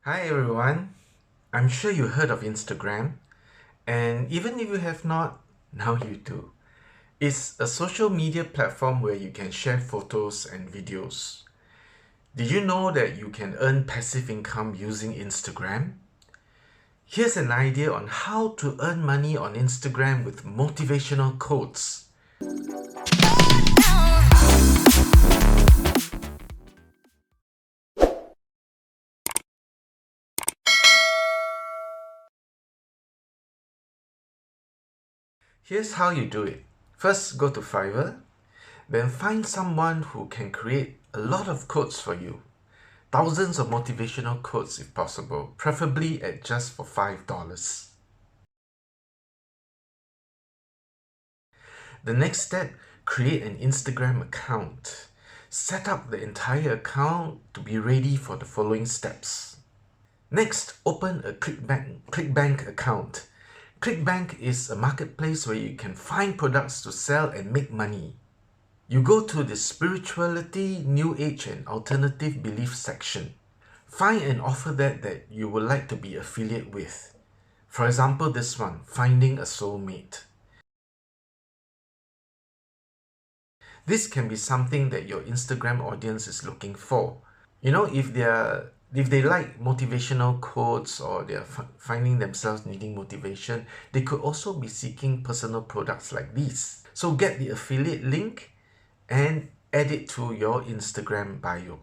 Hi everyone, I'm sure you heard of Instagram, and even if you have not, now you do. It's a social media platform where you can share photos and videos. Did you know that you can earn passive income using Instagram? Here's an idea on how to earn money on Instagram with motivational quotes. Here's how you do it. First, go to Fiverr, then find someone who can create a lot of quotes for you. Thousands of motivational quotes if possible, preferably at just for $5. The next step, create an Instagram account. Set up the entire account to be ready for the following steps. Next, open a ClickBank account. ClickBank is a marketplace where you can find products to sell and make money. You go to the spirituality, new age and alternative belief section. Find an offer that you would like to be affiliate with. For example, this one, finding a soulmate. This can be something that your Instagram audience is looking for. You know, if they like motivational quotes or they're finding themselves needing motivation, they could also be seeking personal products like these. So get the affiliate link and add it to your Instagram bio.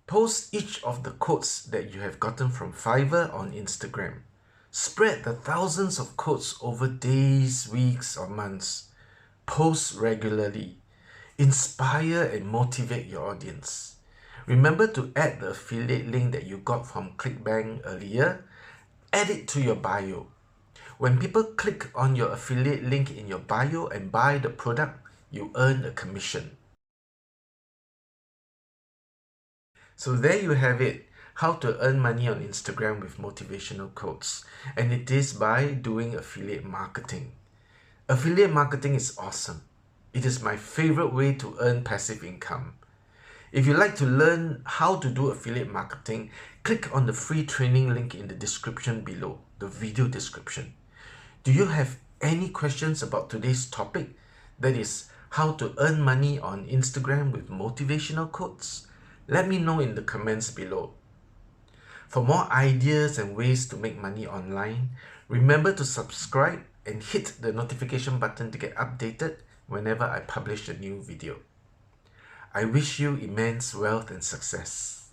Post each of the quotes that you have gotten from Fiverr on Instagram. Spread the thousands of quotes over days, weeks, or months. Post regularly. Inspire and motivate your audience. Remember to add the affiliate link that you got from ClickBank earlier. Add it to your bio. When people click on your affiliate link in your bio and buy the product, you earn a commission. So there you have it, how to earn money on Instagram with motivational quotes. And it is by doing affiliate marketing. Affiliate marketing is awesome. It is my favorite way to earn passive income. If you'd like to learn how to do affiliate marketing, click on the free training link in the description below, the video description. Do you have any questions about today's topic? That is, how to earn money on Instagram with motivational quotes? Let me know in the comments below. For more ideas and ways to make money online, remember to subscribe and hit the notification button to get updated whenever I publish a new video. I wish you immense wealth and success.